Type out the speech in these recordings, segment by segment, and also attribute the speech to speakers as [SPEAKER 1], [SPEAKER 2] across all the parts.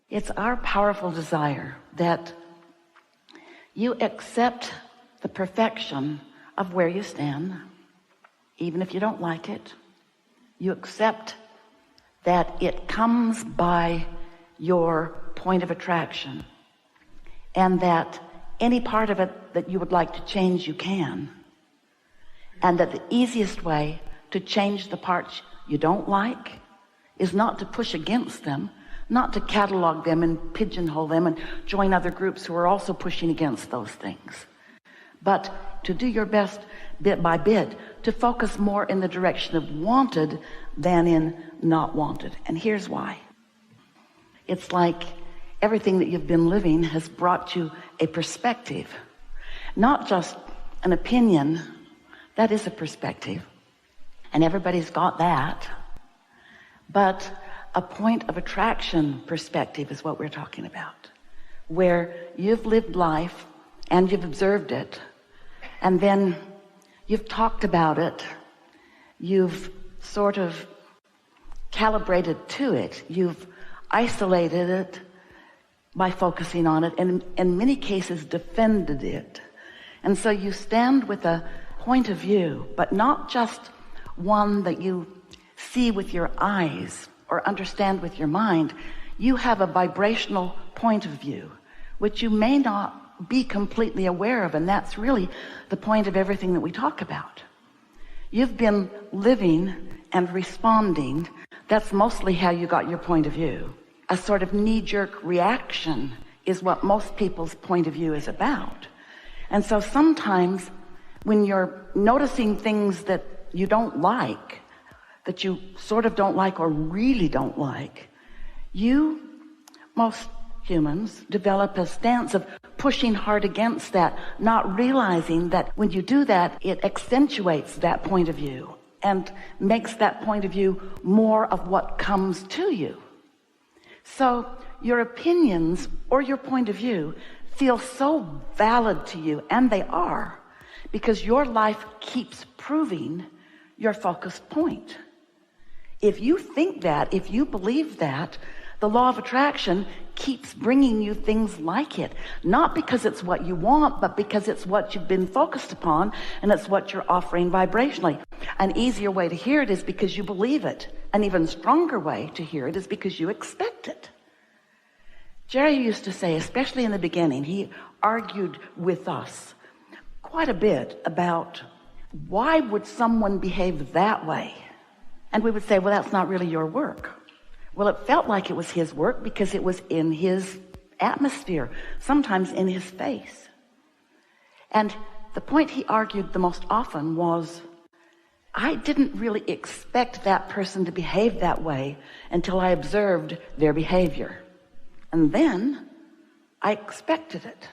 [SPEAKER 1] It's our powerful desire that you accept the perfection of where you stand, even if you don't like it. You accept that it comes by your point of attraction, and that any part of it that you would like to change, you can. And that the easiest way to change the parts you don't like is not to push against them, not to catalog them and pigeonhole them and join other groups who are also pushing against those things, but to do your best bit by bit to focus more in the direction of wanted than in not wanted. And here's why. It's like everything that you've been living has brought you a perspective, not just an opinion. That is a perspective, and everybody's got that, but a point of attraction perspective is what we're talking about, where you've lived life and you've observed it, and then you've talked about it, you've sort of calibrated to it, you've isolated it by focusing on it, and in many cases defended it. And so you stand with a point of view, but not just one that you see with your eyes or understand with your mind. You have a vibrational point of view, which you may not be completely aware of, and that's really the point of everything that we talk about. You've been living and responding. That's mostly how you got your point of view. A sort of knee-jerk reaction is what most people's point of view is about. And so sometimes when you're noticing things that you don't like, that you sort of don't like or really don't like, most humans develop a stance of pushing hard against that, not realizing that when you do that, it accentuates that point of view and makes that point of view more of what comes to you. So your opinions or your point of view feel so valid to you, and they are, because your life keeps proving your focused point. If you think that, if you believe that, the law of attraction keeps bringing you things like it, not because it's what you want, but because it's what you've been focused upon, and it's what you're offering vibrationally. An easier way to hear it is because you believe it. An even stronger way to hear it is because you expect it. Jerry used to say, especially in the beginning, he argued with us quite a bit about why would someone behave that way? And we would say, well, that's not really your work. Well, it felt like it was his work because it was in his atmosphere, sometimes in his face. And the point he argued the most often was, I didn't really expect that person to behave that way until I observed their behavior. And then I expected it.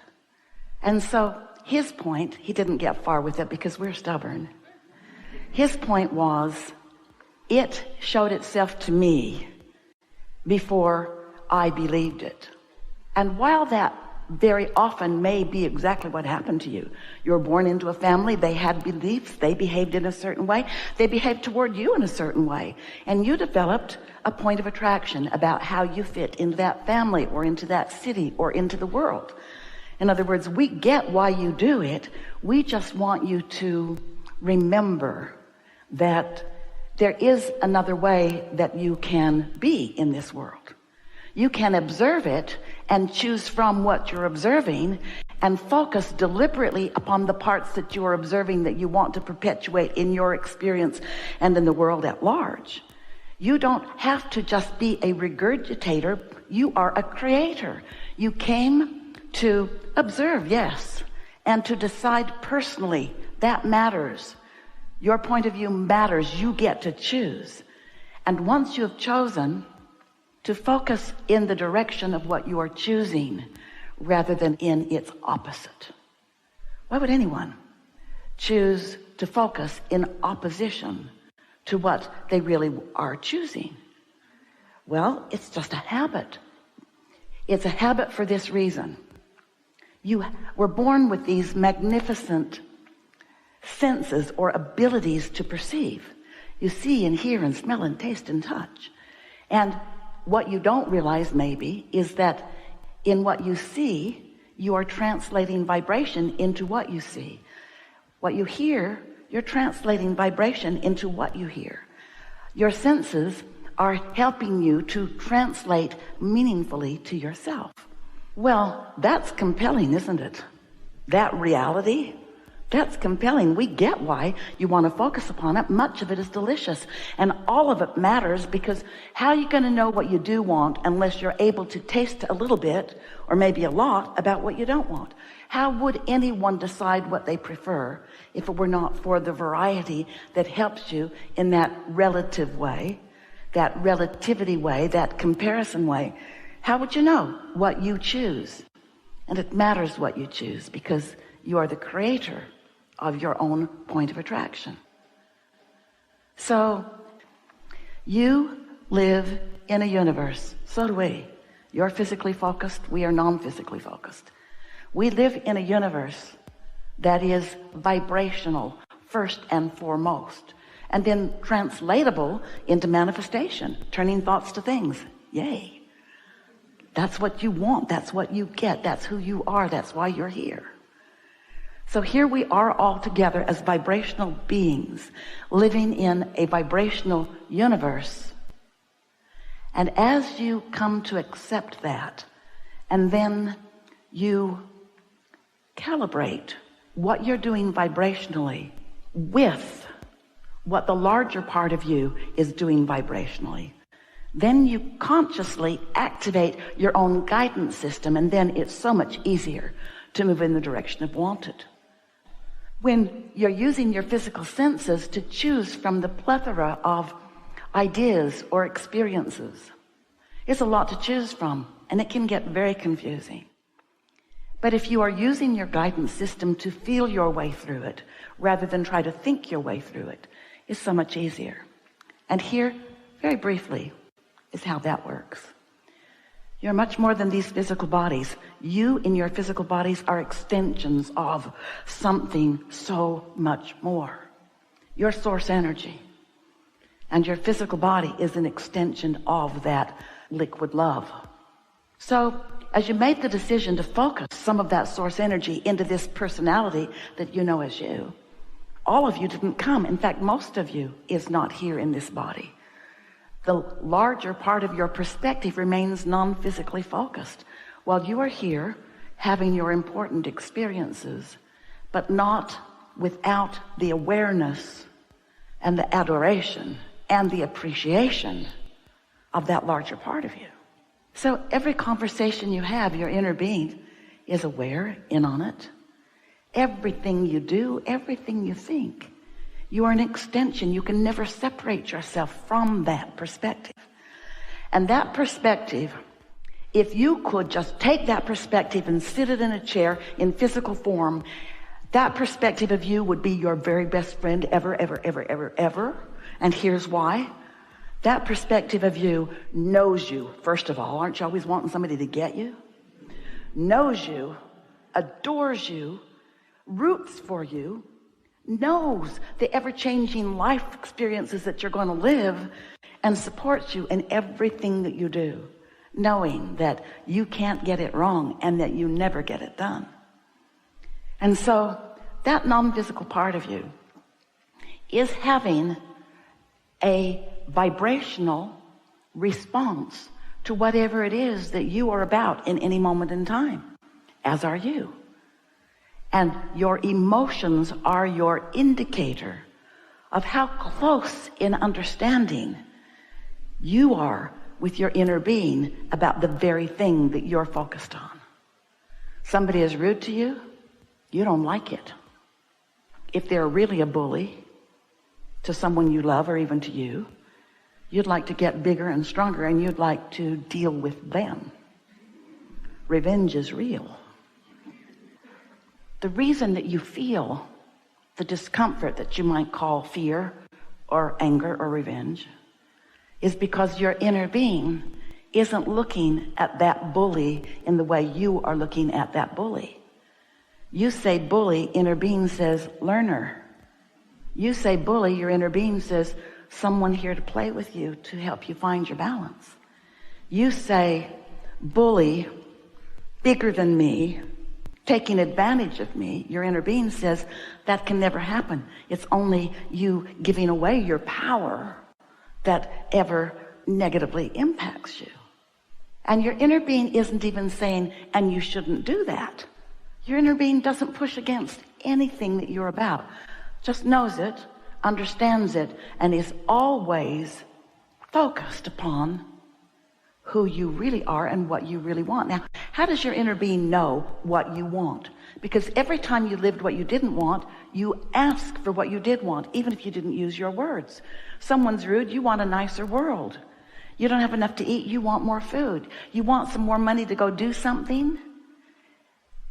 [SPEAKER 1] And so his point, he didn't get far with it because we're stubborn. His point was, it showed itself to me before I believed it. And while that very often may be exactly what happened to you, you were born into a family, they had beliefs, they behaved in a certain way, they behaved toward you in a certain way, and you developed a point of attraction about how you fit into that family or into that city or into the world. In other words, we get why you do it. We just want you to remember that there is another way that you can be in this world. You can observe it and choose from what you're observing and focus deliberately upon the parts that you are observing that you want to perpetuate in your experience and in the world at large. You don't have to just be a regurgitator. You are a creator. You came to observe, yes, and to decide personally. That matters. Your point of view matters. You get to choose. And once you have chosen, to focus in the direction of what you are choosing rather than in its opposite. Why would anyone choose to focus in opposition to what they really are choosing? Well, it's just a habit. It's a habit for this reason. You were born with these magnificent senses or abilities to perceive. You see and hear and smell and taste and touch. And what you don't realize maybe is that in what you see, you are translating vibration into what you see. What you hear, you're translating vibration into what you hear. Your senses are helping you to translate meaningfully to yourself. Well, that's compelling, isn't it? That reality, that's compelling. We get why you want to focus upon it. Much of it is delicious, and all of it matters, because how are you going to know what you do want unless you're able to taste a little bit or maybe a lot about what you don't want? How would anyone decide what they prefer if it were not for the variety that helps you in that relative way, that relativity way, that comparison way? How would you know what you choose? And it matters what you choose, because you are the creator of your own point of attraction. So you live in a universe. So do we. You're physically focused. We are non-physically focused. We live in a universe that is vibrational first and foremost, and then translatable into manifestation, turning thoughts to things. Yay. That's what you want. That's what you get. That's who you are. That's why you're here. So here we are all together as vibrational beings living in a vibrational universe. And as you come to accept that, and then you calibrate what you're doing vibrationally with what the larger part of you is doing vibrationally, then you consciously activate your own guidance system, and then it's so much easier to move in the direction of wanted. When you're using your physical senses to choose from the plethora of ideas or experiences, it's a lot to choose from, and it can get very confusing. But if you are using your guidance system to feel your way through it rather than try to think your way through it, it's so much easier. And here, very briefly, is how that works. You're much more than these physical bodies. You in your physical bodies are extensions of something so much more. Your source energy. And your physical body is an extension of that liquid love. So as you made the decision to focus some of that source energy into this personality that you know as you, all of you didn't come. In fact, most of you is not here in this body. The larger part of your perspective remains non-physically focused while you are here having your important experiences, but not without the awareness and the adoration and the appreciation of that larger part of you. So every conversation you have, your inner being is aware, in on it. Everything you do, everything you think, you are an extension. You can never separate yourself from that perspective. And that perspective, if you could just take that perspective and sit it in a chair in physical form, that perspective of you would be your very best friend ever, ever, ever, ever, ever. And here's why. That perspective of you knows you, first of all. Aren't you always wanting somebody to get you? Knows you, adores you, roots for you, knows the ever-changing life experiences that you're going to live, and supports you in everything that you do, knowing that you can't get it wrong and that you never get it done. And so that non-physical part of you is having a vibrational response to whatever it is that you are about in any moment in time, as are you. And your emotions are your indicator of how close in understanding you are with your inner being about the very thing that you're focused on. Somebody is rude to you, you don't like it. If they're really a bully to someone you love or even to you, you'd like to get bigger and stronger, and you'd like to deal with them. Revenge is real. The reason that you feel the discomfort that you might call fear or anger or revenge is because your inner being isn't looking at that bully in the way you are looking at that bully. You say bully, inner being says learner. You say bully, your inner being says someone here to play with you, to help you find your balance. You say, bully, bigger than me, taking advantage of me. Your inner being says, that can never happen. It's only you giving away your power that ever negatively impacts you. And your inner being isn't even saying, and you shouldn't do that. Your inner being doesn't push against anything that you're about. Just knows it, understands it, and is always focused upon who you really are and what you really want. Now, how does your inner being know what you want? Because every time you lived what you didn't want, you asked for what you did want, even if you didn't use your words. Someone's rude, you want a nicer world. You don't have enough to eat, you want more food. You want some more money to go do something,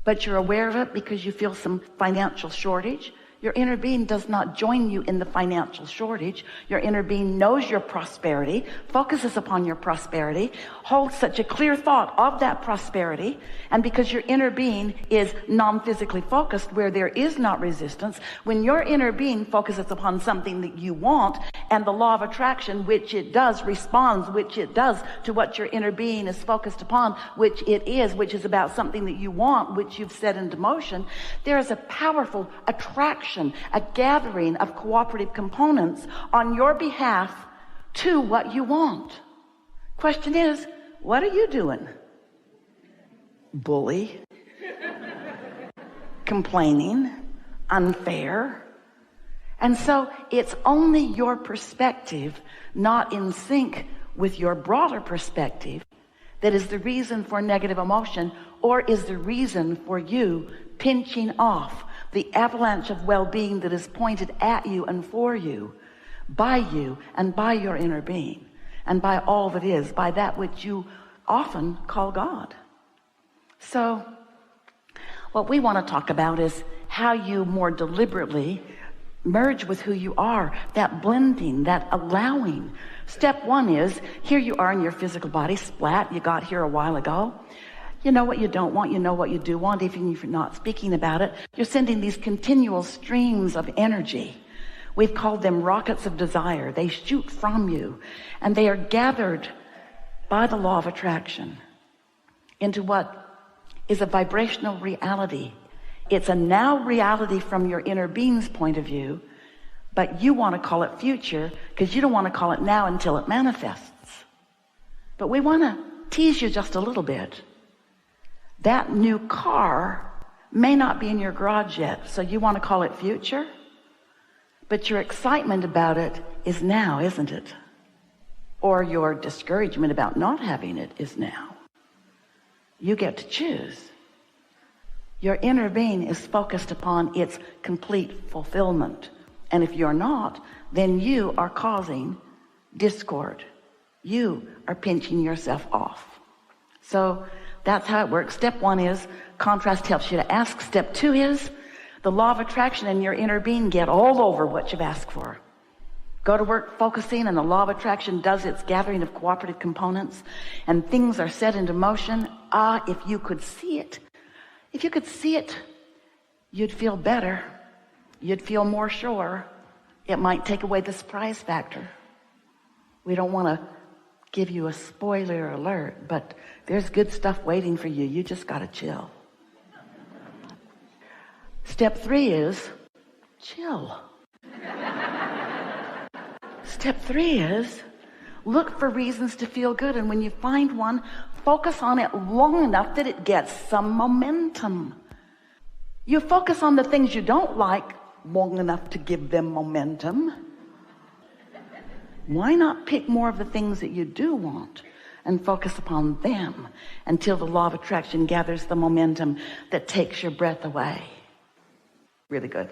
[SPEAKER 1] but you're aware of it because you feel some financial shortage. Your inner being does not join you in the financial shortage. Your inner being knows your prosperity, focuses upon your prosperity, holds such a clear thought of that prosperity. And because your inner being is non-physically focused, where there is not resistance, when your inner being focuses upon something that you want, and the law of attraction, which it does, responds, which it does to what your inner being is focused upon, which is about something that you want, which you've set into motion, there is a powerful attraction, a gathering of cooperative components on your behalf to what you want. Question is, what are you doing? Bully, complaining, unfair. And so it's only your perspective, not in sync with your broader perspective, that is the reason for negative emotion, or is the reason for you pinching off the avalanche of well-being that is pointed at you and for you, by you and by your inner being, and by all that is, by that which you often call God. So what we want to talk about is how you more deliberately merge with who you are, that blending, that allowing. Step one is, here you are in your physical body, splat, you got here a while ago. You know what you don't want, you know what you do want, even if you're not speaking about it. You're sending these continual streams of energy. We've called them rockets of desire. They shoot from you, and they are gathered by the law of attraction into what is a vibrational reality. It's a now reality from your inner being's point of view, but you want to call it future because you don't want to call it now until it manifests. But we want to tease you just a little bit. That new car may not be in your garage yet, so you want to call it future, but your excitement about it is now, isn't it? Or your discouragement about not having it is now. You get to choose. Your inner being is focused upon its complete fulfillment. And if you're not, then you are causing discord. You are pinching yourself off. So that's how it works. Step one is contrast helps you to ask. Step two is the law of attraction and your inner being get all over what you've asked for. Go to work focusing, and the law of attraction does its gathering of cooperative components, and things are set into motion. If you could see it. If you could see it, you'd feel better. You'd feel more sure. It might take away the surprise factor. We don't want to give you a spoiler alert, but there's good stuff waiting for you. You just got to chill. Step three is chill. Step three is look for reasons to feel good, and when you find one, focus on it long enough that it gets some momentum. You focus on the things you don't like long enough to give them momentum. Why not pick more of the things that you do want and focus upon them until the law of attraction gathers the momentum that takes your breath away? Really good.